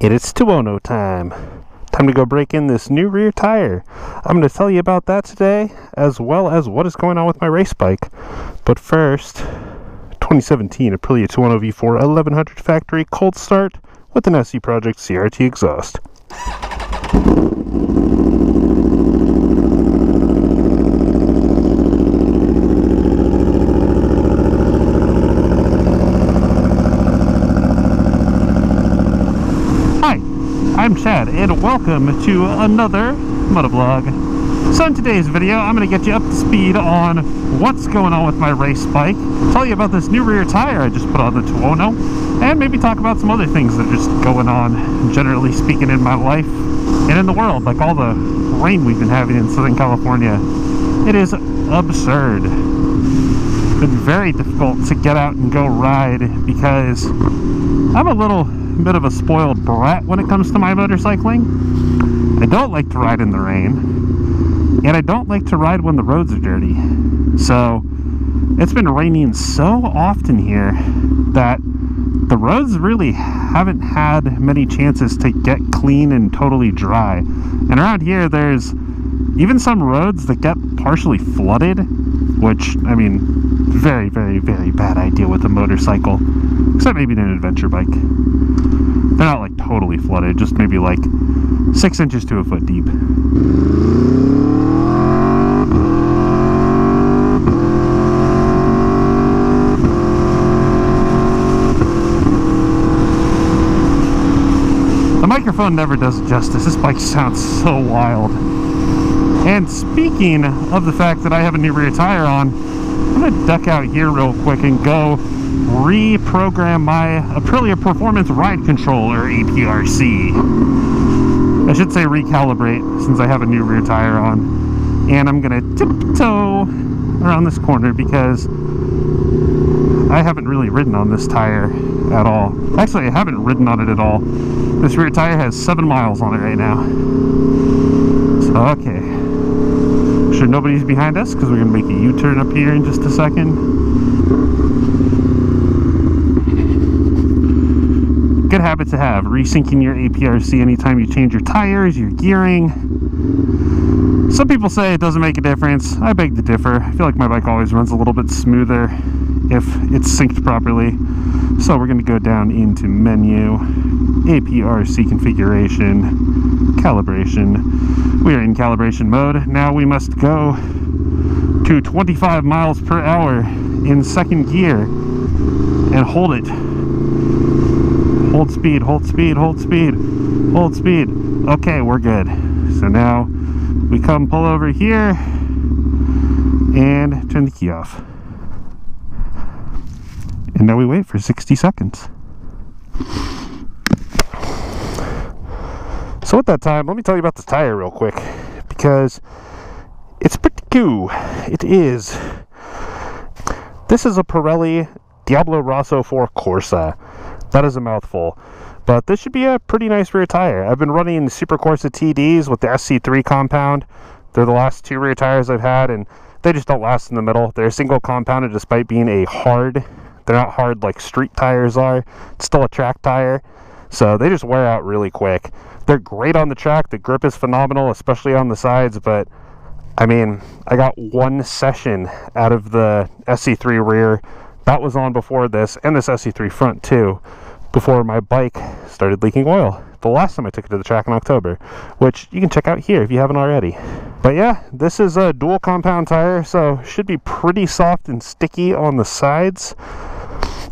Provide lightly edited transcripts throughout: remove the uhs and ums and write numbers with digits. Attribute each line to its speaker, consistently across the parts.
Speaker 1: It is Tuono time. Time to go break in this new rear tire. I'm going to tell you about that today, as well as what is going on with my race bike. But first, 2017 Aprilia Tuono V4 1100 factory cold start with an SC Project CRT exhaust. I'm Chad, and welcome to another motovlog. So in today's video, I'm going to get you up to speed on what's going on with my race bike, tell you about this new rear tire I just put on the Tuono, and maybe talk about some other things that are just going on, generally speaking, in my life and in the world, like all the rain we've been having in Southern California. It is absurd. It's been very difficult to get out and go ride because I'm a little bit of a spoiled brat when it comes to my motorcycling. I don't like to ride in the rain, and I don't like to ride when the roads are dirty. So it's been raining so often here that the roads really haven't had many chances to get clean and totally dry. And around here there's even some roads that get partially flooded, which, I mean, very, very, very bad idea with a motorcycle, except maybe an adventure bike. They're not like totally flooded, just maybe like 6 inches to a foot deep. The microphone never does it justice. This bike sounds so wild. And speaking of the fact that I have a new rear tire on, I'm going to duck out here real quick and go reprogram my Aprilia Performance Ride Controller, APRC. I should say recalibrate, since I have a new rear tire on. And I'm going to tiptoe around this corner because I haven't really ridden on this tire at all. Actually, I haven't ridden on it at all. This rear tire has 7 miles on it right now. So, okay. Make sure nobody's behind us, because we're going to make a U-turn up here in just a second. Good habit to have, resyncing your APRC anytime you change your tires, your gearing. Some people say it doesn't make a difference. I beg to differ. I feel like my bike always runs a little bit smoother if it's synced properly. So we're going to go down into menu, APRC configuration, calibration. We are in calibration mode. Now we must go to 25 miles per hour in second gear and hold it. Hold speed, hold speed, hold speed, hold speed. Okay, we're good. So now we come pull over here and turn the key off. And now we wait for 60 seconds. So at that time, let me tell you about this tire real quick, because it's pretty cool. It is. This is a Pirelli Diablo Rosso 4 Corsa. That is a mouthful, but this should be a pretty nice rear tire. I've been running Supercorsa TDs with the SC3 compound. They're the last 2 rear tires I've had, and they just don't last in the middle. They're single compounded despite being a hard. They're not hard like street tires are. It's still a track tire, so they just wear out really quick. They're great on the track. The grip is phenomenal, especially on the sides, but I mean, I got 1 session out of the SC3 rear. That was on before this, and this SC3 front too, before my bike started leaking oil the last time I took it to the track in October, which you can check out here if you haven't already. But yeah, this is a dual compound tire, so should be pretty soft and sticky on the sides,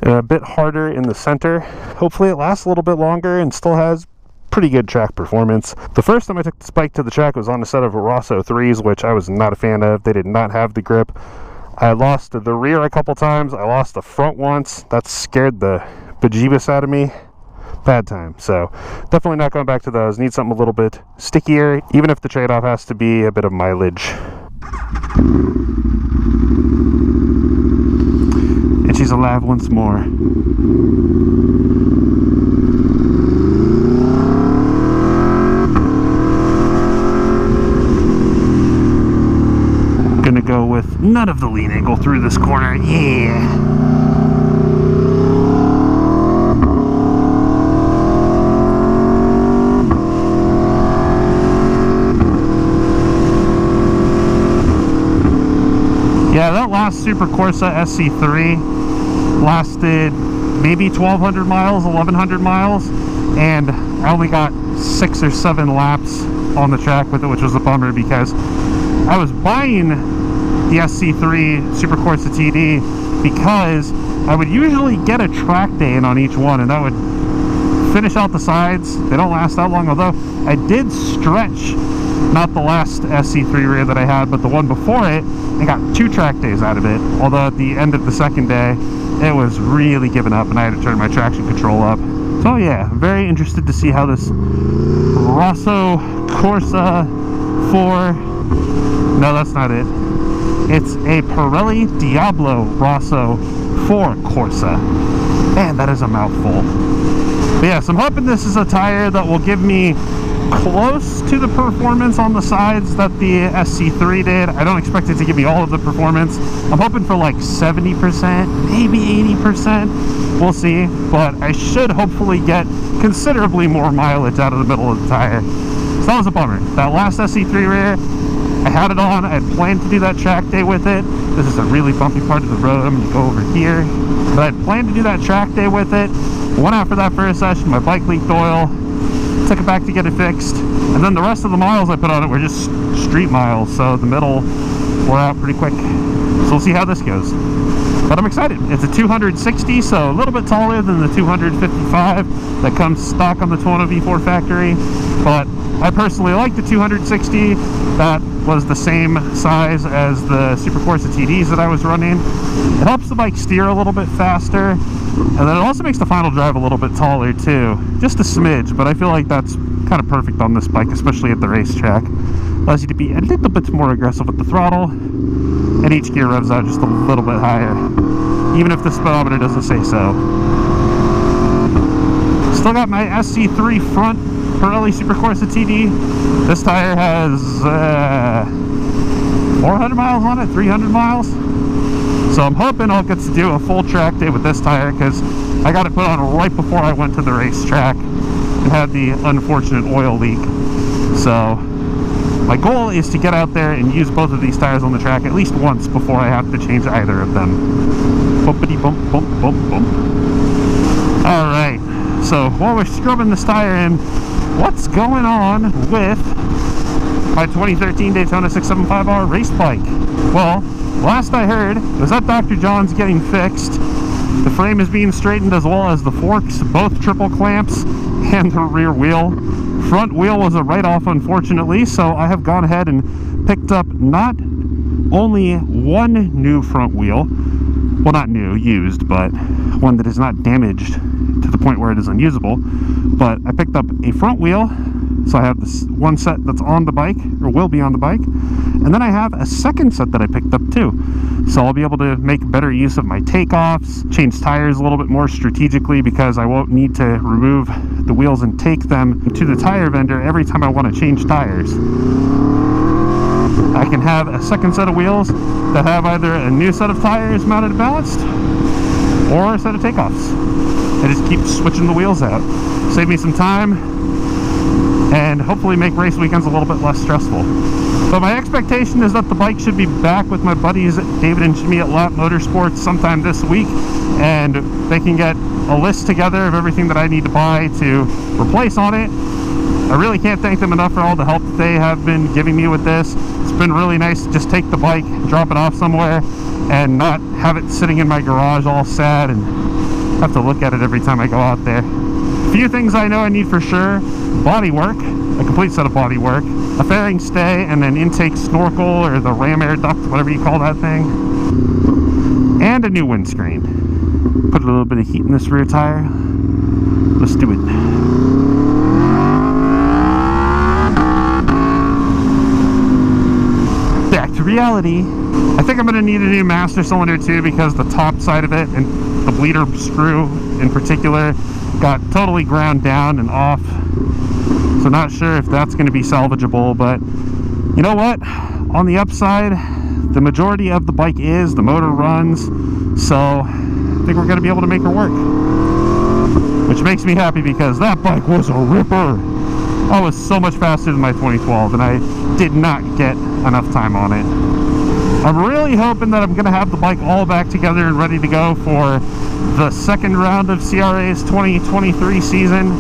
Speaker 1: and a bit harder in the center. Hopefully it lasts a little bit longer and still has pretty good track performance. The first time I took this bike to the track was on a set of Rosso 3s, which I was not a fan of. They did not have the grip. I lost the rear a couple times. I lost the front once. That scared the bejeebus out of me. Bad time. So definitely not going back to those. Need something a little bit stickier, even if the trade-off has to be a bit of mileage. And she's alive once more. Gonna go with none of the lean angle through this corner. Yeah. Supercorsa SC3 lasted maybe 1,200 miles, 1,100 miles, and I only got 6 or 7 laps on the track with it, which was a bummer because I was buying the SC3 Supercorsa TD because I would usually get a track day in on each one, and that would finish out the sides. They don't last that long, although I did stretch, not the last SC3 rear that I had, but the one before it, I got 2 track days out of it, although at the end of the second day it was really giving up and I had to turn my traction control up. So yeah, very interested to see how this Rosso Corsa 4, no, that's not it, it's a Pirelli Diablo Rosso 4 Corsa. Man, that is a mouthful. But yes, I'm hoping this is a tire that will give me close to the performance on the sides that the SC3 did. I don't expect it to give me all of the performance. I'm hoping for like 70%, maybe 80%. We'll see. But I should hopefully get considerably more mileage out of the middle of the tire. So that was a bummer. That last SC3 rear, I had it on. I had planned to do that track day with it. This is a really bumpy part of the road. I'm going to go over here. But I had planned to do that track day with it. Went out for that first session. My bike leaked oil. Took it back to get it fixed, and then the rest of the miles I put on it were just street miles, so the middle wore out pretty quick. So we'll see how this goes, but I'm excited. It's a 260, so a little bit taller than the 255 that comes stock on the Tuono V4 factory, but I personally like the 260. That was the same size as the Supercorsa TDs that I was running. It helps the bike steer a little bit faster, and then it also makes the final drive a little bit taller too, just a smidge, but I feel like that's kind of perfect on this bike, especially at the racetrack. Allows you to be a little bit more aggressive with the throttle, and each gear revs out just a little bit higher, even if the speedometer doesn't say so. Still got my SC3 front Pirelli Supercorsa TD. This tire has 400 miles on it, 300 miles. So I'm hoping I'll get to do a full track day with this tire because I got it put on right before I went to the racetrack and had the unfortunate oil leak. So my goal is to get out there and use both of these tires on the track at least once before I have to change either of them. Bumpity bump, bump, bump, bump. Alright, so while we're scrubbing this tire in, what's going on with my 2013 Daytona 675R race bike? Well, last I heard was that Dr. John's getting fixed. The frame is being straightened as well as the forks, both triple clamps, and the rear wheel. Front wheel was a write-off, unfortunately, so I have gone ahead and picked up not only one new front wheel, well, not new, used, but one that is not damaged to the point where it is unusable, but I picked up a front wheel. So I have this one set that's on the bike, or will be on the bike, and then I have a second set that I picked up too. So I'll be able to make better use of my takeoffs, change tires a little bit more strategically because I won't need to remove the wheels and take them to the tire vendor every time I want to change tires. I can have a second set of wheels that have either a new set of tires mounted and balanced or a set of takeoffs. I just keep switching the wheels out. Save me some time and hopefully make race weekends a little bit less stressful. So my expectation is that the bike should be back with my buddies David and Jimmy at Lap Motorsports sometime this week, and they can get a list together of everything that I need to buy to replace on it. I really can't thank them enough for all the help that they have been giving me with this. It's been really nice to just take the bike, drop it off somewhere, and not have it sitting in my garage all sad and have to look at it every time I go out there. A few things I know I need for sure: body work, a complete set of body work, a fairing stay, and an intake snorkel, or the ram air duct, whatever you call that thing, and a new windscreen. Put a little bit of heat in this rear tire. Let's do it. Back to reality. I think I'm going to need a new master cylinder too, because the top side of it, and the bleeder screw in particular, got totally ground down and off. So not sure if that's going to be salvageable, but you know what? On the upside, the majority of the bike is, the motor runs, so I think we're going to be able to make her work. Which makes me happy because that bike was a ripper. I was so much faster than my 2012 and I did not get enough time on it. I'm really hoping that I'm going to have the bike all back together and ready to go for the second round of CRA's 2023 season,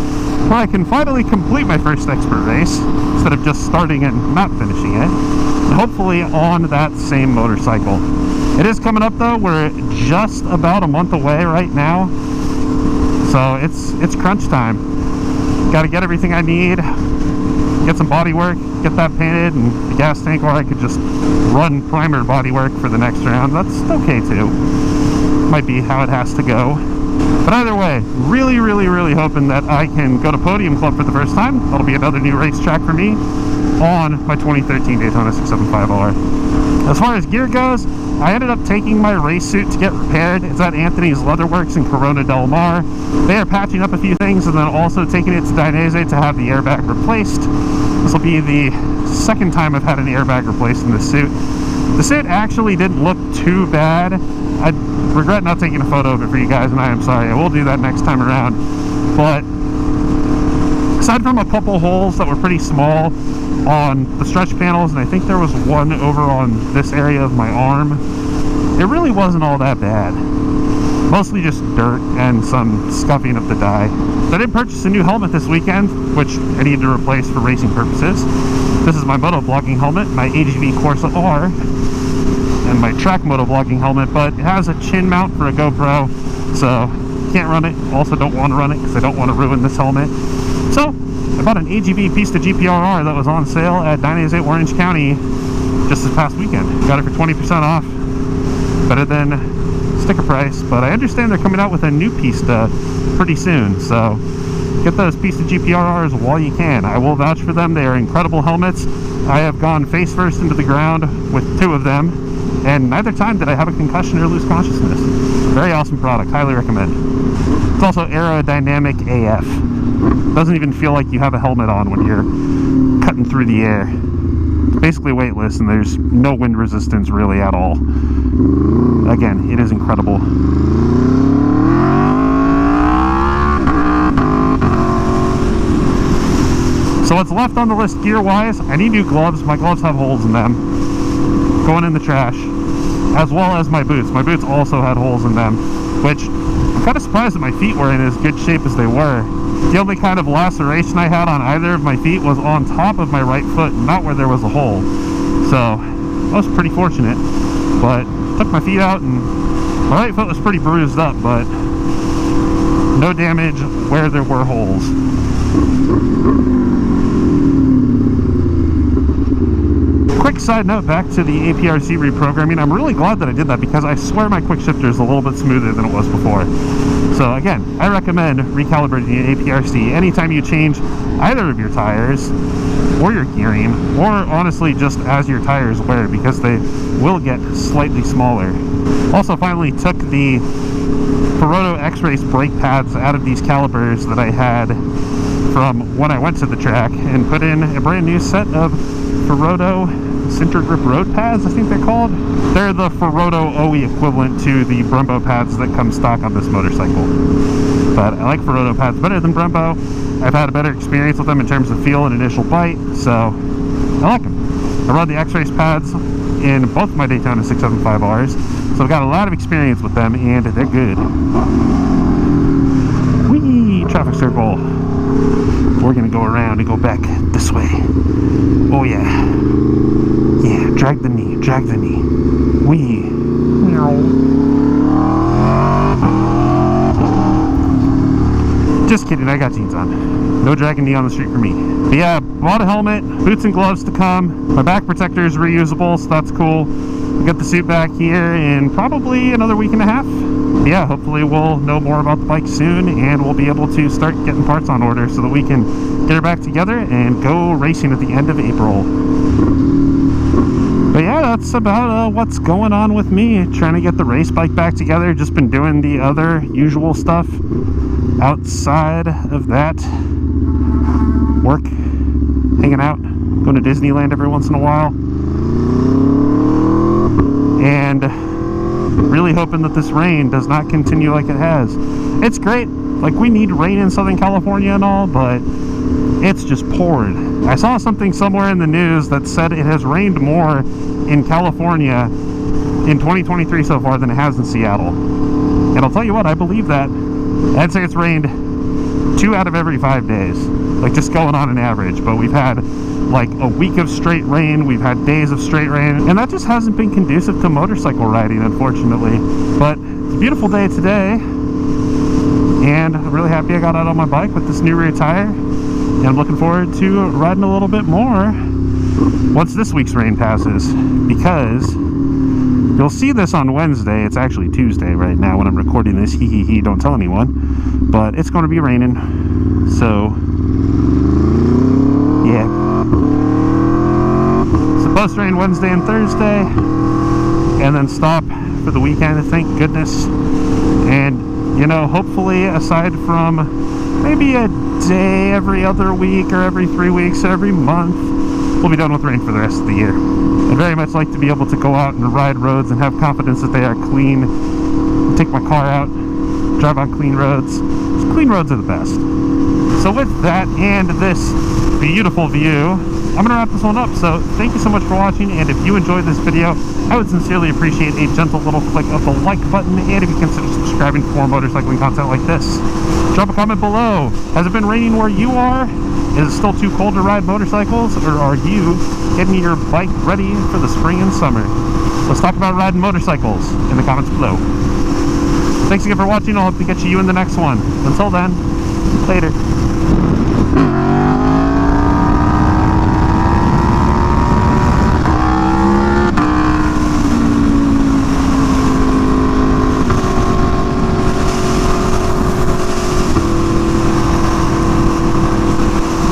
Speaker 1: where I can finally complete my first expert race instead of just starting and not finishing it, and hopefully on that same motorcycle. It is coming up though. We're just about a month away right now, so it's crunch time. Got to get everything I need, get some body work, get that painted, and the gas tank, or I could just run primer body work for the next round. That's okay too. Might be how it has to go. But either way, really hoping that I can go to Podium Club for the first time. That'll be another new racetrack for me on my 2013 Daytona 675R. As far as gear goes, I ended up taking my race suit to get repaired. It's at Anthony's Leatherworks in Corona Del Mar. They are patching up a few things and then also taking it to Dainese to have the airbag replaced. This will be the second time I've had an airbag replaced in this suit. The suit actually didn't look too bad. I regret not taking a photo of it for you guys, and I am sorry. I will do that next time around. But aside from a couple holes that were pretty small on the stretch panels, and I think there was one over on this area of my arm, it really wasn't all that bad. Mostly just dirt and some scuffing of the dye. So I did purchase a new helmet this weekend, which I need to replace for racing purposes. This is my motovlogging helmet, my AGV Corsa R, and my track motovlogging helmet, but it has a chin mount for a GoPro, so can't run it. Also don't want to run it because I don't want to ruin this helmet. So I bought an AGV Pista GPRR that was on sale at Dainese Orange County just this past weekend. Got it for 20% off, better than sticker price, but I understand they're coming out with a new Pista pretty soon, so get those Pista GPRRs while you can. I will vouch for them. They are incredible helmets. I have gone face first into the ground with 2 of them, and neither time did I have a concussion or lose consciousness. Very awesome product. Highly recommend. It's also aerodynamic AF. Doesn't even feel like you have a helmet on when you're cutting through the air. It's basically weightless, and there's no wind resistance really at all. Again, it is incredible. So what's left on the list gear-wise, I need new gloves. My gloves have holes in them, going in the trash, as well as my boots. My boots also had holes in them, which I'm kind of surprised that my feet were in as good shape as they were. The only kind of laceration I had on either of my feet was on top of my right foot, not where there was a hole. So I was pretty fortunate, but took my feet out and my right foot was pretty bruised up, but no damage where there were holes. Quick side note back to the APRC reprogramming. I'm really glad that I did that because I swear my quick shifter is a little bit smoother than it was before. So again, I recommend recalibrating the APRC anytime you change either of your tires or your gearing, or honestly just as your tires wear, because they will get slightly smaller. Also finally took the Ferodo X-Race brake pads out of these calipers that I had from when I went to the track and put in a brand new set of Ferodo Center Grip Road pads, I think they're called. They're the Ferodo OE equivalent to the Brembo pads that come stock on this motorcycle. But I like Ferodo pads better than Brembo. I've had a better experience with them in terms of feel and initial bite, so I like them. I rode the X-Race pads in both my Daytona 675Rs, so I've got a lot of experience with them, and they're good. Whee! Traffic circle. We're gonna go around and go back this way. Oh yeah. Yeah, drag the knee, drag the knee. Wee. Just kidding, I got jeans on. No dragging knee on the street for me. But yeah, bought a helmet, boots and gloves to come. My back protector is reusable, so that's cool. We'll get the suit back here in probably another week and a half. Yeah, hopefully we'll know more about the bike soon, and we'll be able to start getting parts on order so that we can get her back together and go racing at the end of April. But yeah, that's about what's going on with me. Trying to get the race bike back together. Just been doing the other usual stuff outside of that. Work, hanging out, going to Disneyland every once in a while. And really hoping that this rain does not continue like it has. It's great. Like, we need rain in Southern California and all, but it's just poured. I saw something somewhere in the news that said it has rained more in California in 2023 so far than it has in Seattle. And I'll tell you what, I believe that. I'd say it's rained 2 out of every 5 days, like just going on an average. But we've had like a week of straight rain, we've had days of straight rain, and that just hasn't been conducive to motorcycle riding, unfortunately. But it's a beautiful day today, and I'm really happy I got out on my bike with this new rear tire, and I'm looking forward to riding a little bit more once this week's rain passes, because you'll see this on Wednesday. It's actually Tuesday right now when I'm recording this. Hee, don't tell anyone. But it's going to be raining. So, yeah. Supposed to rain Wednesday and Thursday. And then stop for the weekend, thank goodness. And, you know, hopefully, aside from maybe a day every other week or every 3 weeks, every month, we'll be done with rain for the rest of the year. I'd very much like to be able to go out and ride roads and have confidence that they are clean, take my car out, drive on clean roads. Clean roads are the best. So with that and this beautiful view, I'm going to wrap this one up. So thank you so much for watching, and if you enjoyed this video, I would sincerely appreciate a gentle little click of the like button, and if you consider subscribing for more motorcycling content like this. Drop a comment below. Has it been raining where you are? Is it still too cold to ride motorcycles, or are you getting your bike ready for the spring and summer? Let's talk about riding motorcycles in the comments below. Thanks again for watching. I'll hope to get you in the next one. Until then, later.